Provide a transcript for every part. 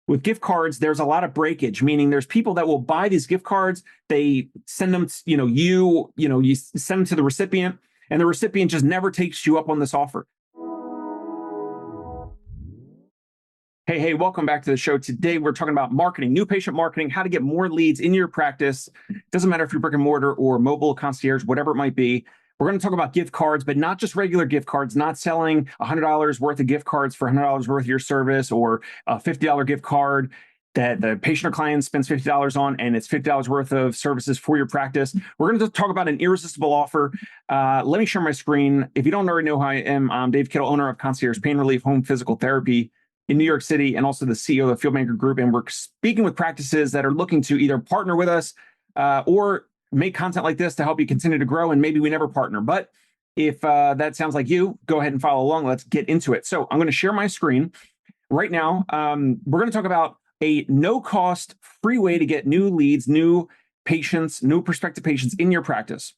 with gift cards, there's a lot of breakage, meaning there's people that will buy these gift cards. They send them, you send them to the recipient, and the recipient just never takes you up on this offer. Hey, welcome back to the show. Today, we're talking about marketing, new patient marketing, how to get more leads in your practice. Doesn't matter if you're brick and mortar or mobile concierge, whatever it might be. We're going to talk about gift cards, but not just regular gift cards, not selling $100 worth of gift cards for $100 worth of your service, or a $50 gift card that the patient or client spends $50 on, and it's $50 worth of services for your practice. We're going to talk about an irresistible offer. Let me share my screen. If you don't already know who I am, I'm Dave Kittle, owner of Concierge Pain Relief Home Physical Therapy in New York City, and also the CEO of the Fieldmaker Group. And we're speaking with practices that are looking to either partner with us or make content like this to help you continue to grow. And maybe we never partner. But if that sounds like you, go ahead and follow along. Let's get into it. So I'm going to share my screen right now. We're going to talk about a no-cost, free way to get new leads, new patients, new prospective patients in your practice.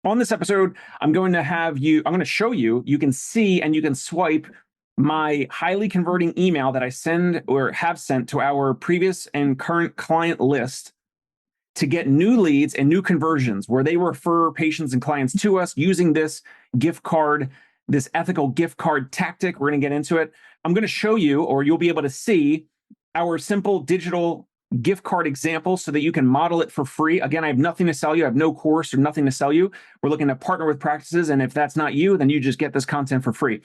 On this episode, I'm going to show you, you can see and you can swipe my highly converting email that I send or have sent to our previous and current client list to get new leads and new conversions, where they refer patients and clients to us using this gift card, this ethical gift card tactic. We're going to get into it. I'm going to show you, or you'll be able to see, our simple digital gift card example so that you can model it for free. Again, I have nothing to sell you. I have no course or nothing to sell you. We're looking to partner with practices. And if that's not you, then you just get this content for free.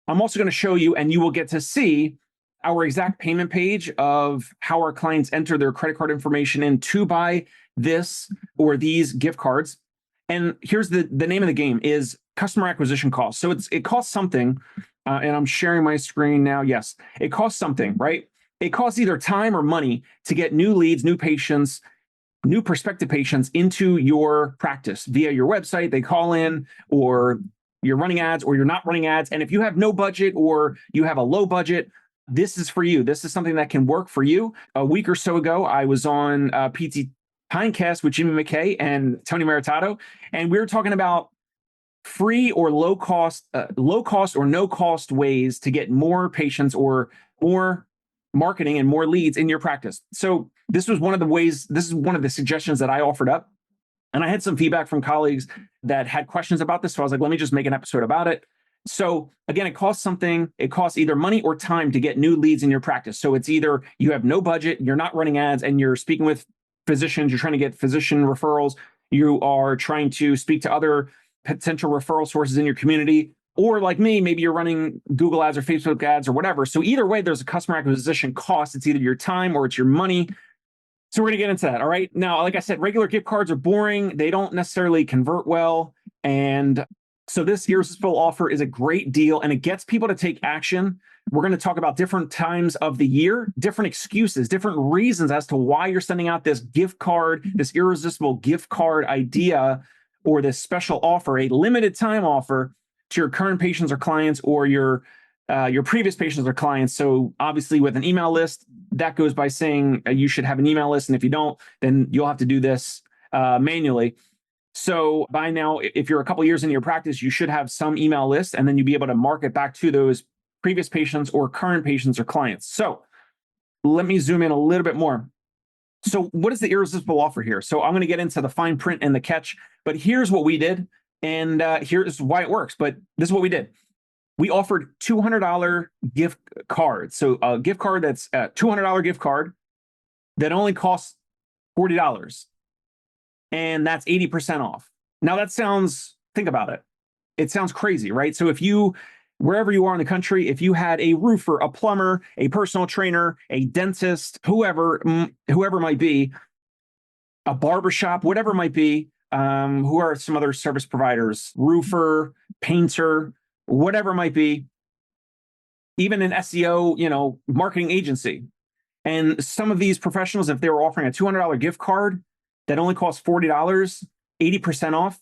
I'm also going to show you, and you will get to see, our exact payment page of how our clients enter their credit card information in to buy this or these gift cards. And here's the name of the game is customer acquisition cost. So it costs something, and I'm sharing my screen now. Yes, it costs something, right? It costs either time or money to get new leads, new patients, new prospective patients into your practice via your website. They call in, or you're running ads, or you're not running ads. And if you have no budget or you have a low budget, this is for you. This is something that can work for you. A week or so ago, I was on PT Pinecast with Jimmy McKay and Tony Maritato, and we were talking about free or low cost or no cost ways to get more patients or more marketing and more leads in your practice. So this is one of the suggestions that I offered up. And I had some feedback from colleagues that had questions about this. So I was like, let me just make an episode about it. So again, it costs something. It costs either money or time to get new leads in your practice. So it's either you have no budget, you're not running ads, and you're speaking with physicians, you're trying to get physician referrals, you are trying to speak to other potential referral sources in your community, or like me, maybe you're running Google ads or Facebook ads or whatever. So either way, there's a customer acquisition cost. It's either your time or it's your money. So we're going to get into that. All right. Now, like I said, regular gift cards are boring. They don't necessarily convert well. And so this irresistible offer is a great deal, and it gets people to take action. We're going to talk about different times of the year, different excuses, different reasons as to why you're sending out this gift card, this irresistible gift card idea, or this special offer, a limited time offer to your current patients or clients, or your previous patients or clients. So obviously with an email list, that goes by saying you should have an email list. And if you don't, then you'll have to do this manually. So by now, if you're a couple years into your practice, you should have some email list, and then you'll be able to market back to those previous patients or current patients or clients. So let me zoom in a little bit more. So what is the irresistible offer here? So I'm going to get into the fine print and the catch, but here's what we did. And here's why it works. But this is what we did. We offered $200 gift cards. So a gift card that's a $200 gift card that only costs $40. And that's 80% off. Now think about it. It sounds crazy, right? So if you, wherever you are in the country, if you had a roofer, a plumber, a personal trainer, a dentist, whoever might be, a barbershop, whatever it might be, who are some other service providers, roofer, painter, whatever it might be, even an SEO, marketing agency. And some of these professionals, if they were offering a $200 gift card that only costs $40, 80% off,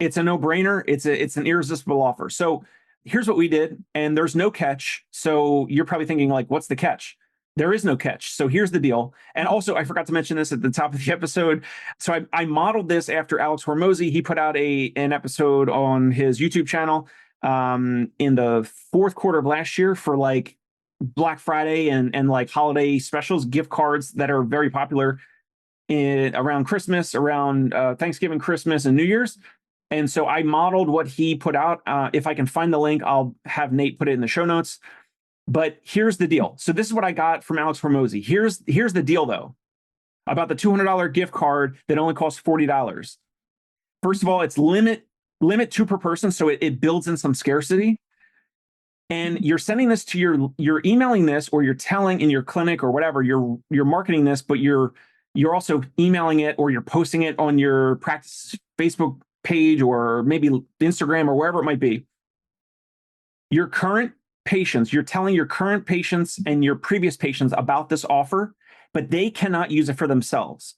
it's a no-brainer. It's an irresistible offer. So here's what we did, and there's no catch. So you're probably thinking, like, what's the catch? There is no catch. So here's the deal. And also, I forgot to mention this at the top of the episode. So I modeled this after Alex Hormozy. He put out an episode on his YouTube channel in the fourth quarter of last year for like Black Friday and like holiday specials, gift cards that are very popular around Christmas, around Thanksgiving, Christmas, and New Year's. And so I modeled what he put out. If I can find the link, I'll have Nate put it in the show notes. But here's the deal. So this is what I got from Alex Hormozi. Here's the deal, though, about the $200 gift card that only costs $40. First of all, it's limit two per person, so it builds in some scarcity. And you're sending this to you're emailing this, or you're telling in your clinic or whatever, you're marketing this, but you're also emailing it, or you're posting it on your practice Facebook page, or maybe Instagram, or wherever it might be. Your current patients, you're telling your current patients and your previous patients about this offer, but they cannot use it for themselves.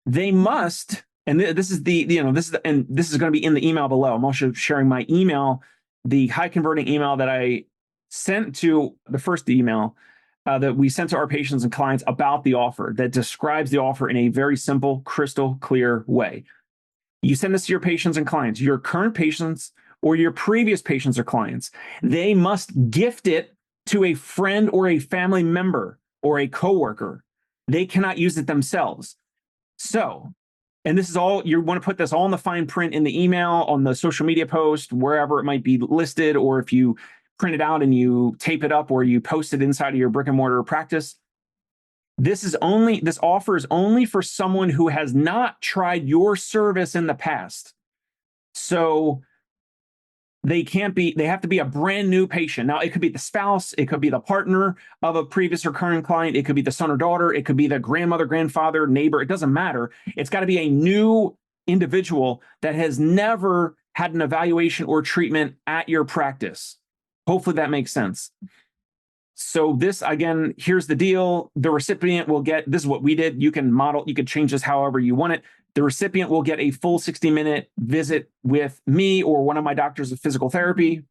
They must, and this is this is going to be in the email below. I'm also sharing my email, the high converting email that I sent to the first email that we sent to our patients and clients about the offer, that describes the offer in a very simple, crystal clear way. You send this to your patients and clients, your current patients or your previous patients or clients. They must gift it to a friend or a family member or a coworker. They cannot use it themselves. So, and this is all, you want to put this all in the fine print in the email, on the social media post, wherever it might be listed, or if you print it out and you tape it up or you post it inside of your brick and mortar practice. This offer is only for someone who has not tried your service in the past. So they have to be a brand new patient. Now, it could be the spouse, it could be the partner of a previous or current client, it could be the son or daughter, it could be the grandmother, grandfather, neighbor, it doesn't matter. It's got to be a new individual that has never had an evaluation or treatment at your practice. Hopefully that makes sense. So this, again, here's the deal. The recipient will get, this is what we did. You can change this however you want it. The recipient will get a full 60-minute visit with me or one of my doctors of physical therapy.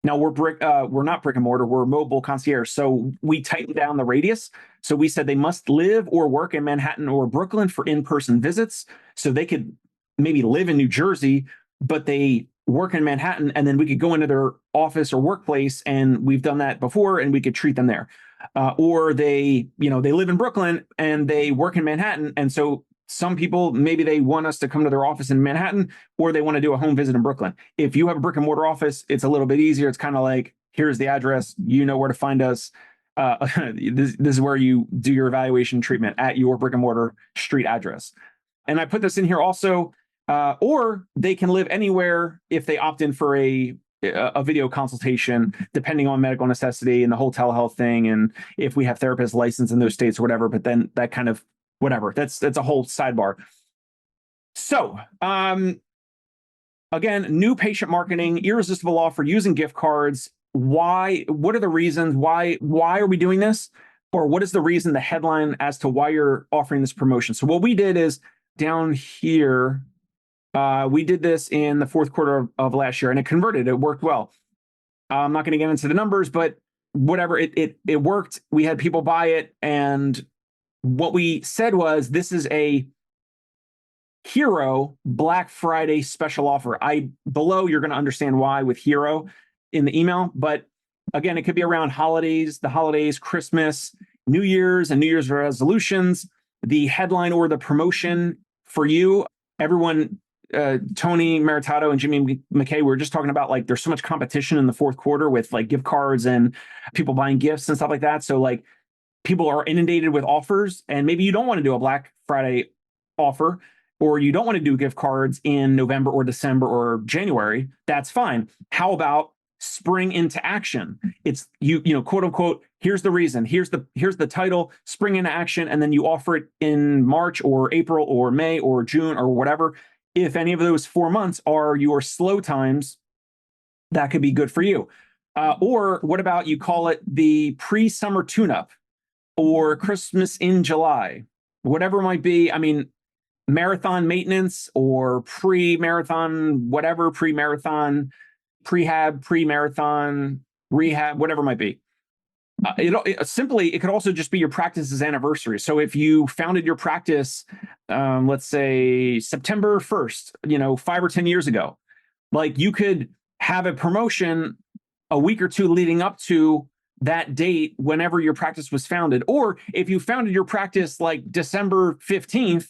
Now we're not brick and mortar, we're mobile concierge. So we tightened down the radius. So we said they must live or work in Manhattan or Brooklyn for in-person visits. So they could maybe live in New Jersey, but they work in Manhattan, and then we could go into their office or workplace, and we've done that before, and we could treat them there. Or they live in Brooklyn and they work in Manhattan, and so some people, maybe they want us to come to their office in Manhattan, or they want to do a home visit in Brooklyn. If you have a brick and mortar office, it's a little bit easier. It's kind of like, here's the address, you know where to find us. This is where you do your evaluation treatment, at your brick and mortar street address. And I put this in here also. Or they can live anywhere if they opt in for a video consultation, depending on medical necessity and the whole telehealth thing, and if we have therapists licensed in those states or whatever. But then that kind of whatever. That's a whole sidebar. So again, new patient marketing, irresistible offer using gift cards. Why? What are the reasons? Why are we doing this? Or what is the reason? The headline as to why you're offering this promotion. So what we did is down here. We did this in the fourth quarter of last year, and it converted. It worked well. I'm not going to get into the numbers, but whatever, it worked. We had people buy it, and what we said was, this is a hero Black Friday special offer. Below, you're going to understand why with hero in the email, but again, it could be around the holidays, Christmas, New Year's, and New Year's resolutions. The headline or the promotion for you, everyone. Tony Maritato and Jimmy McKay, we were just talking about, like, there's so much competition in the fourth quarter with like gift cards and people buying gifts and stuff like that. So like people are inundated with offers, and maybe you don't want to do a Black Friday offer, or you don't want to do gift cards in November or December or January. That's fine. How about spring into action? It's you quote unquote, here's the reason, here's the title, spring into action, and then you offer it in March or April or May or June or whatever. If any of those 4 months are your slow times, that could be good for you. Or what about you call it the pre-summer tune-up, or Christmas in July, whatever it might be. I mean, marathon maintenance or pre-marathon, whatever, pre-marathon, prehab, pre-marathon, rehab, whatever it might be. It could also just be your practice's anniversary. So if you founded your practice, let's say September 1st, 5 or 10 years ago, like, you could have a promotion a week or two leading up to that date whenever your practice was founded. Or if you founded your practice like December 15th,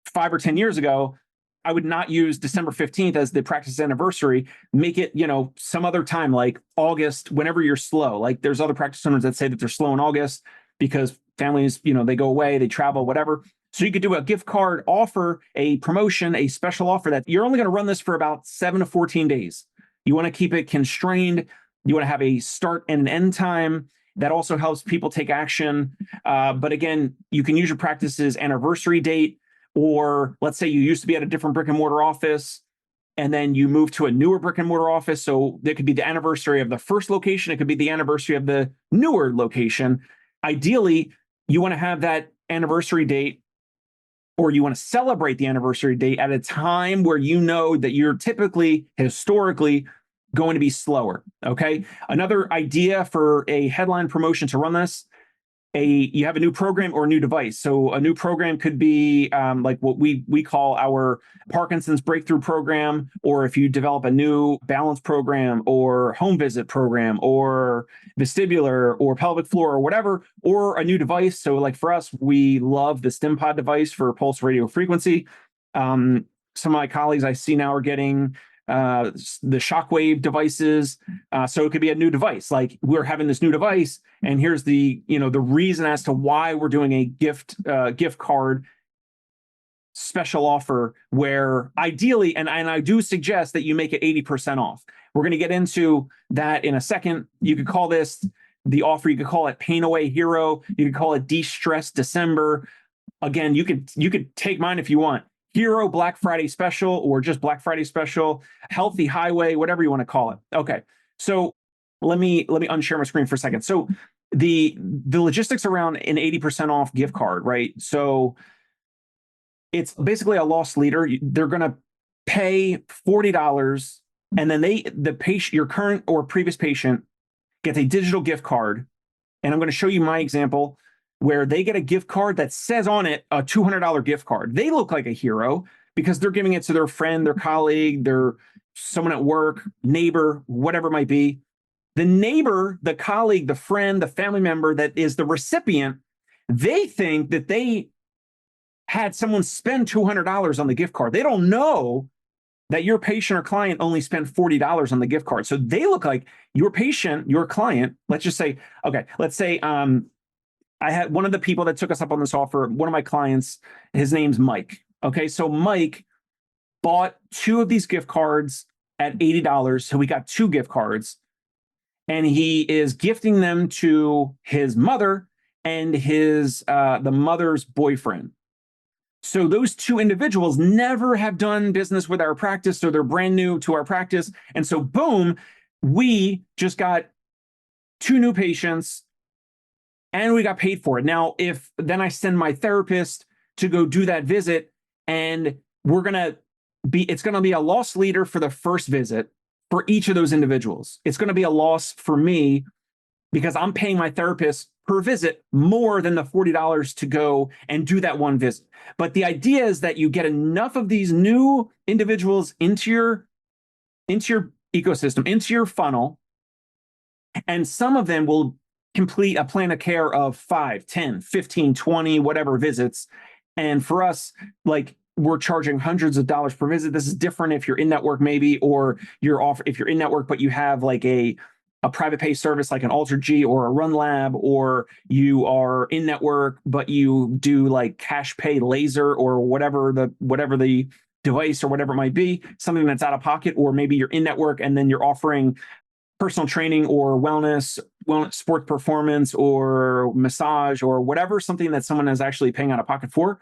5 or 10 years ago, I would not use December 15th as the practice anniversary. Make it, some other time, like August, whenever you're slow. Like there's other practice owners that say that they're slow in August because families, they go away, they travel, whatever. So you could do a gift card offer, a promotion, a special offer that you're only going to run this for about 7 to 14 days. You want to keep it constrained. You want to have a start and an end time. That also helps people take action. But again, you can use your practice's anniversary date. Or let's say you used to be at a different brick and mortar office and then you move to a newer brick and mortar office. So it could be the anniversary of the first location. It could be the anniversary of the newer location. Ideally, you want to have that anniversary date, or you want to celebrate the anniversary date at a time where you know that you're typically, historically, going to be slower. Okay. Another idea for a headline promotion to run this, you have a new program or a new device. So a new program could be like what we call our Parkinson's breakthrough program, or if you develop a new balance program or home visit program or vestibular or pelvic floor or whatever, or a new device. So like for us, we love the StimPod device for pulse radio frequency. Some of my colleagues I see now are getting the shockwave devices. So it could be a new device. Like we're having this new device, and here's the reason as to why we're doing a gift card special offer, where ideally, and I do suggest that you make it 80% off. We're going to get into that in a second. You could call this the offer. You could call it Pain Away Hero. You could call it De-Stress December. Again, you could take mine if you want. Hero Black Friday Special, or just Black Friday Special, Healthy Highway, whatever you want to call it. Okay, so let me unshare my screen for a second. So the logistics around an 80% off gift card, right? So it's basically a loss leader. They're going to pay $40, and then the patient, your current or previous patient, gets a digital gift card. And I'm going to show you my example, where they get a gift card that says on it a $200 gift card. They look like a hero because they're giving it to their friend, their colleague, their someone at work, neighbor, whatever it might be. The neighbor, the colleague, the friend, the family member that is the recipient, they think that they had someone spend $200 on the gift card. They don't know that your patient or client only spent $40 on the gift card. So they look like your patient, your client. Let's say I had one of the people that took us up on this offer, one of my clients, his name's Mike. Okay, so Mike bought 2 of these gift cards at $80. So we got 2 gift cards, and he is gifting them to his mother and the mother's boyfriend. So those 2 individuals never have done business with our practice, so they're brand new to our practice. And so boom, we just got 2 new patients, and we got paid for it. Now, if then I send my therapist to go do that visit, and it's going to be a loss leader for the first visit for each of those individuals. It's going to be a loss for me because I'm paying my therapist per visit more than the $40 to go and do that one visit. But the idea is that you get enough of these new individuals into your ecosystem, into your funnel, and some of them will complete a plan of care of 5, 10, 15, 20, whatever visits. And for us, like, we're charging hundreds of dollars per visit. This is different if you're in network, maybe, or if you're in network, but you have like a private pay service like an AlterG or a Run Lab, or you are in network, but you do like cash pay laser or whatever the device or whatever it might be, something that's out of pocket, or maybe you're in network and then you're offering personal training or wellness, sports performance or massage or whatever, something that someone is actually paying out of pocket for.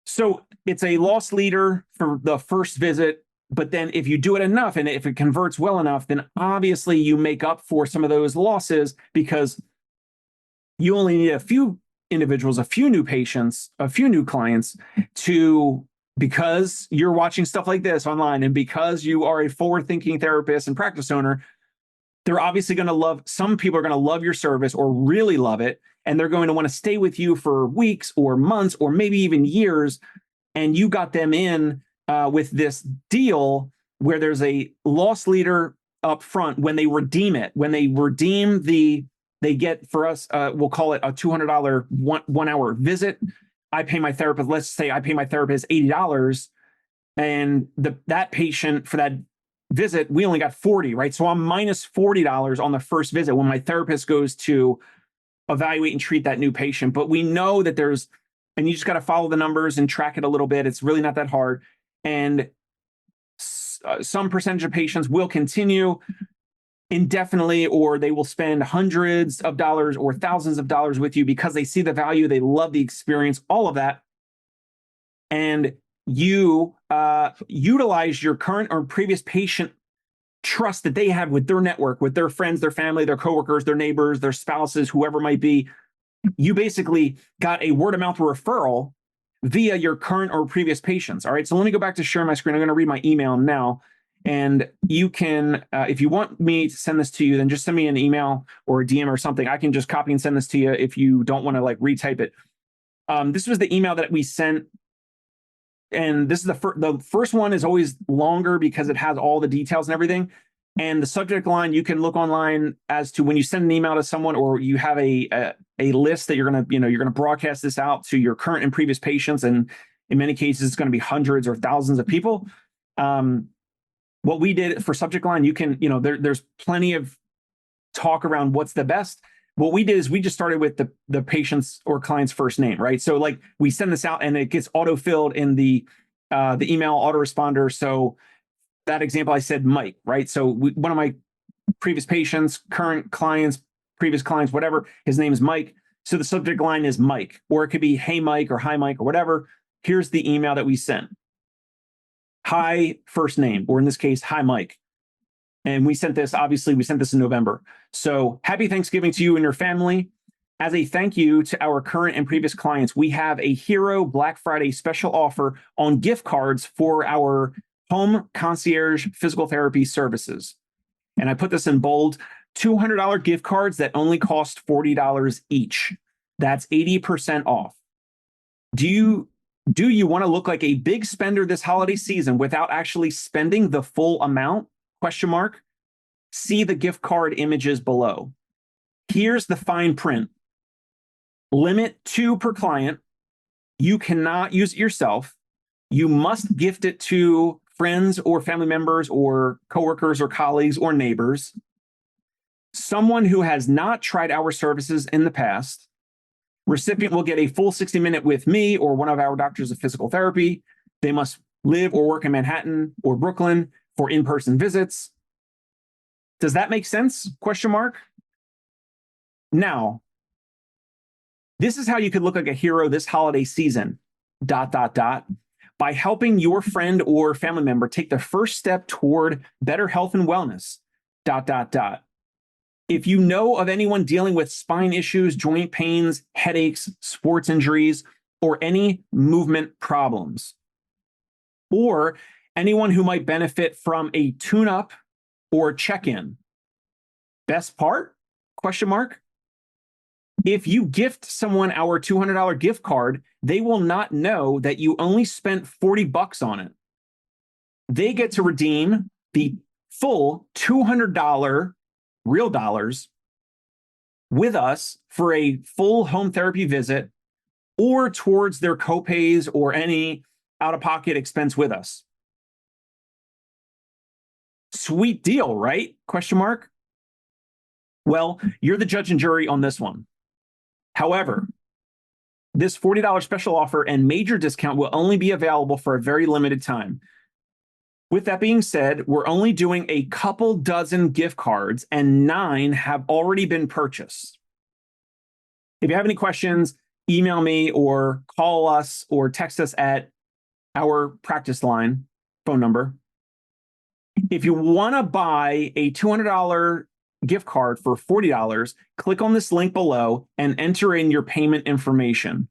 So it's a loss leader for the first visit, but then if you do it enough and if it converts well enough, then obviously you make up for some of those losses because you only need a few individuals, a few new patients, a few new clients because you're watching stuff like this online and because you are a forward-thinking therapist and practice owner, they're obviously going to some people are going to love your service or really love it, and they're going to want to stay with you for weeks or months or maybe even years, and you got them in with this deal where there's a loss leader up front when they redeem it. When they redeem they get for us, we'll call it a $200 one hour visit. I pay my therapist, let's say I pay my therapist $80, and that patient for that visit, we only got 40, right? So I'm minus $40 on the first visit when my therapist goes to evaluate and treat that new patient. But we know that and you just got to follow the numbers and track it a little bit. It's really not that hard. And some percentage of patients will continue indefinitely, or they will spend hundreds of dollars or thousands of dollars with you because they see the value, they love the experience, all of that. And you utilize your current or previous patient trust that they have with their network, with their friends, their family, their coworkers, their neighbors, their spouses, whoever might be. You basically got a word of mouth referral via your current or previous patients. All right. So let me go back to share my screen. I'm going to read my email now. And you can, if you want me to send this to you, then just send me an email or a DM or something. I can just copy and send this to you if you don't want to like retype it. This was the email that we sent. And this is the first one is always longer because it has all the details and everything. And the subject line, you can look online as to when you send an email to someone or you have a list that you're going to broadcast this out to your current and previous patients. And in many cases, it's going to be hundreds or thousands of people. What we did for subject line, you can, there's plenty of talk around what's the best. What we did is we just started with the patient's or client's first name, right? So like we send this out and it gets auto-filled in the email autoresponder. So that example, I said Mike, right? So one of my previous patients, current clients, previous clients, whatever, his name is Mike. So the subject line is Mike, or it could be, hey, Mike, or hi, Mike, or whatever. Here's the email that we sent. Hi, first name, or in this case, hi, Mike. And we sent this in November. So happy Thanksgiving to you and your family. As a thank you to our current and previous clients, we have a Hero Black Friday special offer on gift cards for our home concierge physical therapy services. And I put this in bold, $200 gift cards that only cost $40 each. That's 80% off. Do you want to look like a big spender this holiday season without actually spending the full amount? ? See the gift card images below. Here's the fine print. Limit 2 per client. You cannot use it yourself. You must gift it to friends or family members or coworkers or colleagues or neighbors. Someone who has not tried our services in the past. Recipient will get a full 60-minute with me or one of our doctors of physical therapy. They must live or work in Manhattan or Brooklyn for in-person visits. Does that make sense? ? Now, this is how you could look like a hero this holiday season, ... by helping your friend or family member take the first step toward better health and wellness, ... If you know of anyone dealing with spine issues, joint pains, headaches, sports injuries, or any movement problems, or anyone who might benefit from a tune-up or check-in. Best part? ? If you gift someone our $200 gift card, they will not know that you only spent $40 on it. They get to redeem the full $200 real dollars with us for a full home therapy visit or towards their copays or any out-of-pocket expense with us. Sweet deal, right? ? Well, you're the judge and jury on this one. However, this $40 special offer and major discount will only be available for a very limited time. With that being said, we're only doing a couple dozen gift cards and 9 have already been purchased. If you have any questions, email me or call us or text us at our practice line phone number. If you want to buy a $200 gift card for $40, click on this link below and enter in your payment information.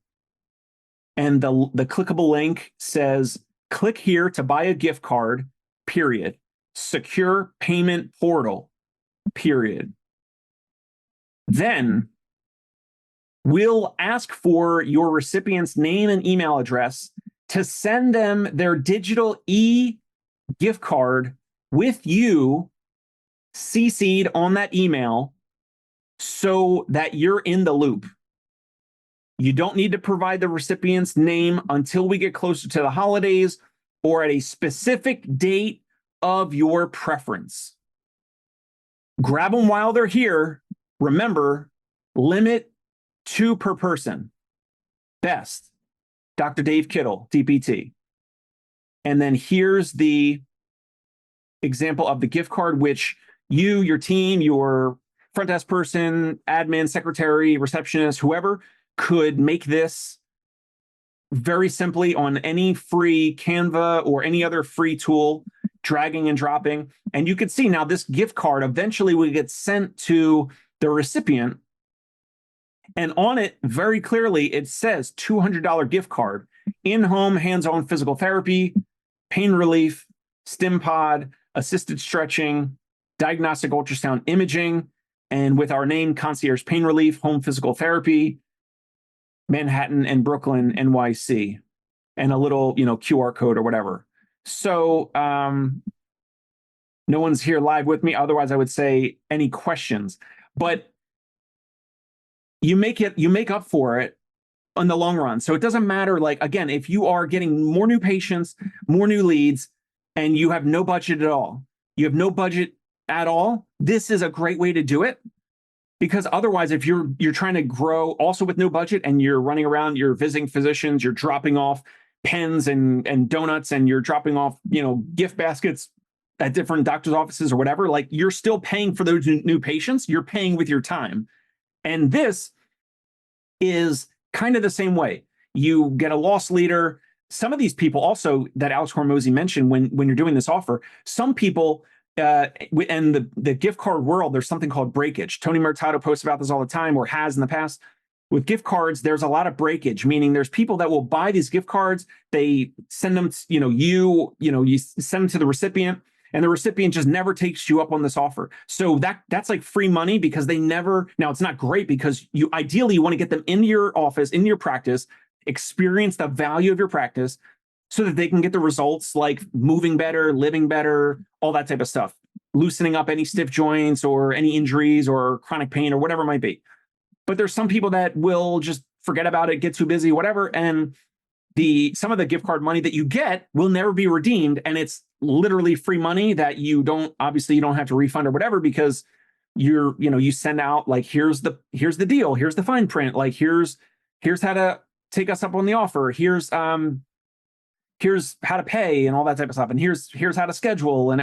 And the clickable link says, click here to buy a gift card, period. Secure payment portal, period. Then we'll ask for your recipient's name and email address to send them their digital e-gift card with you CC'd on that email so that you're in the loop. You don't need to provide the recipient's name until we get closer to the holidays or at a specific date of your preference. Grab them while they're here. Remember, limit 2 per person. Best, Dr. Dave Kittle, DPT. And then here's the example of the gift card, which you, your team, your front desk person, admin, secretary, receptionist, whoever could make this very simply on any free Canva or any other free tool, dragging and dropping. And you could see now this gift card eventually will get sent to the recipient. And on it, very clearly, it says $200 gift card, in-home hands-on physical therapy, pain relief, stim pod, assisted stretching, diagnostic ultrasound imaging, and with our name, Concierge Pain Relief, Home Physical Therapy, Manhattan and Brooklyn, NYC, and a little, QR code or whatever. So no one's here live with me. Otherwise, I would say any questions. But you make up for it in the long run. So it doesn't matter, like, again, if you are getting more new patients, more new leads, and you have no budget at all, this is a great way to do it. Because otherwise, if you're trying to grow also with no budget and you're running around, you're visiting physicians, you're dropping off pens and donuts, and you're dropping off, gift baskets at different doctor's offices or whatever, like, you're still paying for those new patients. You're paying with your time. And this is kind of the same way. You get a loss leader. Some of these people also that Alex Hormozy mentioned when you're doing this offer, some people, and the gift card world, there's something called breakage. Tony Mertado posts about this all the time, or has in the past. With gift cards, there's a lot of breakage, meaning there's people that will buy these gift cards. They send them, you send them to the recipient, and the recipient just never takes you up on this offer. So that's like free money, because they never. Now, it's not great, because you ideally want to get them into your office, in your practice, experience the value of your practice, so that they can get the results like moving better, living better, all that type of stuff, loosening up any stiff joints or any injuries or chronic pain or whatever it might be. But there's some people that will just forget about it, get too busy, whatever. And some of the gift card money that you get will never be redeemed. And it's literally free money that you don't have to refund or whatever, because you send out, like, here's the deal, here's the fine print, like, here's how to take us up on the offer, here's how to pay and all that type of stuff, and here's how to schedule and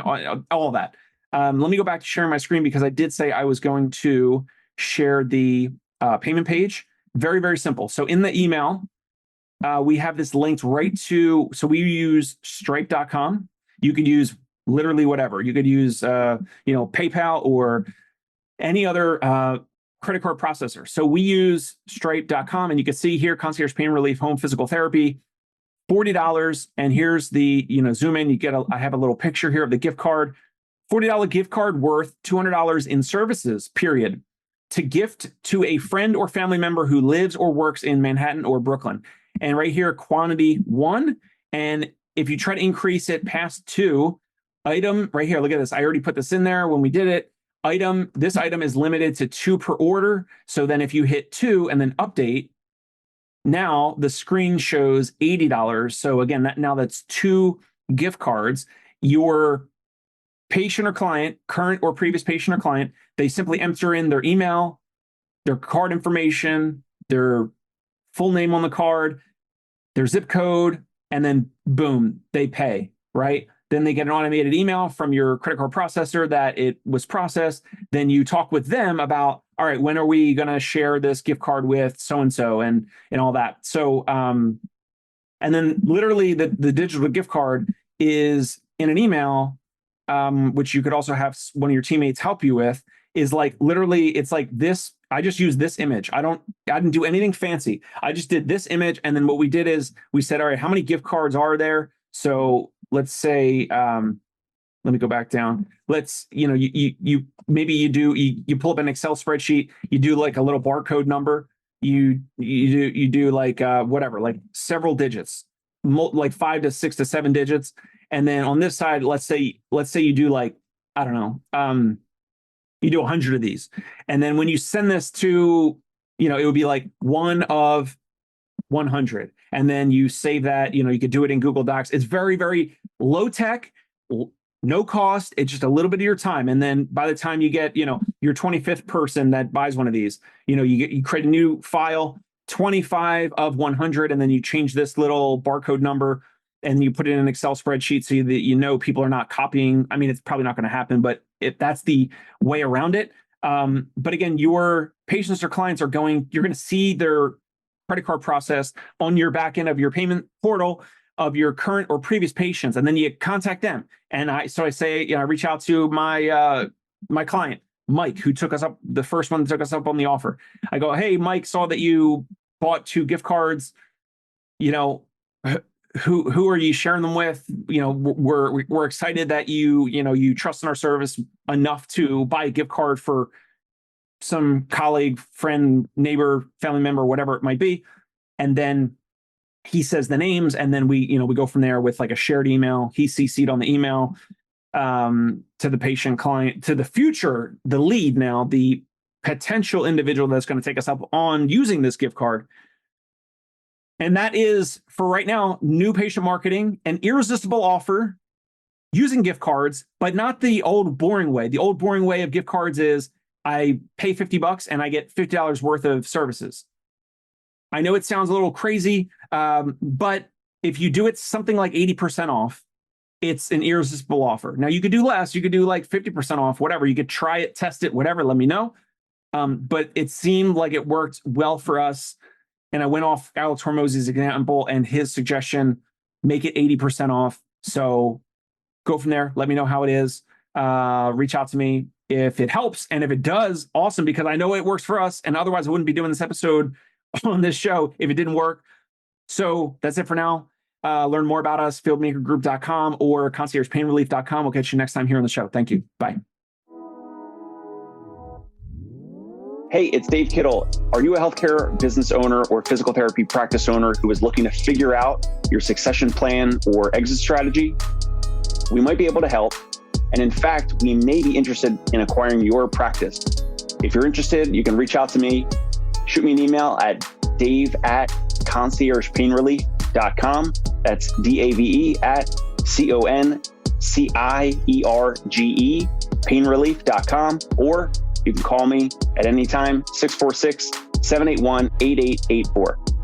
all that. Let me go back to sharing my screen, because I did say I was going to share the payment page. Very, very simple. So in the email, we have this linked right to, so we use stripe.com. You could use literally whatever. You could use, PayPal or any other credit card processor. So we use stripe.com, and you can see here, Concierge Pain Relief, Home Physical Therapy, $40. And here's the, zoom in, I have a little picture here of the gift card, $40 gift card worth $200 in services, period, to gift to a friend or family member who lives or works in Manhattan or Brooklyn. And right here, quantity 1. And if you try to increase it past 2, item right here, look at this. I already put this in there when we did it. This item is limited to 2 per order. So then if you hit 2 and then update, now the screen shows $80. So again, that's 2 gift cards. Your patient or client, current or previous patient or client, they simply enter in their email, their card information, their full name on the card, their zip code, and then boom, they pay, right? Then they get an automated email from your credit card processor that it was processed. Then you talk with them about, all right, when are we going to share this gift card with so-and-so and all that. So, and then literally the digital gift card is in an email, which you could also have one of your teammates help you with, is like, literally, it's like this. I just used this image. I didn't do anything fancy. I just did this image. And then what we did is we said, all right, how many gift cards are there? So let's say, let me go back down. Let's, you pull up an Excel spreadsheet, you do like a little barcode number, you do like whatever, like several digits, like 5 to 6 to 7 digits. And then on this side, let's say you do like, I don't know, You do 100 of these. And then when you send this to, it would be like 1 of 100. And then you save that, you could do it in Google Docs. It's very, very low tech, no cost. It's just a little bit of your time. And then by the time you get, your 25th person that buys one of these, you create a new file, 25 of 100, and then you change this little barcode number and you put it in an Excel spreadsheet so that people are not copying. I mean, it's probably not going to happen, but if that's the way around it. But again, your patients or clients you're going to see their credit card process on your back end of your payment portal of your current or previous patients. And then you contact them. And I say, I reach out to my client, Mike, who took us up, the first one that took us up on the offer. I go, hey, Mike, saw that you bought 2 gift cards. Who are you sharing them with? We're excited that you trust in our service enough to buy a gift card for some colleague, friend, neighbor, family member, whatever it might be. And then he says the names, and then we go from there with like a shared email. He CC'd on the email to the patient client, to the lead now, the potential individual that's going to take us up on using this gift card. And that is, for right now, new patient marketing, an irresistible offer using gift cards, but not the old boring way. The old boring way of gift cards is I pay $50 and I get $50 worth of services. I know it sounds a little crazy, but if you do it something like 80% off, it's an irresistible offer. Now you could do less, you could do like 50% off, whatever. You could try it, test it, whatever, let me know. But it seemed like it worked well for us. And I went off Alex Hormozzi's example and his suggestion, make it 80% off. So go from there. Let me know how it is. Reach out to me if it helps. And if it does, awesome, because I know it works for us. And otherwise I wouldn't be doing this episode on this show if it didn't work. So that's it for now. Learn more about us, fieldmakergroup.com or conciergepainrelief.com. We'll catch you next time here on the show. Thank you. Bye. Hey, it's Dave Kittle. Are you a healthcare business owner or physical therapy practice owner who is looking to figure out your succession plan or exit strategy? We might be able to help. And in fact, we may be interested in acquiring your practice. If you're interested, you can reach out to me. Shoot me an email at dave@conciergepainrelief.com. That's DAVE at CONCIERGE, painrelief.com. Or you can call me at any time, 646-781-8884.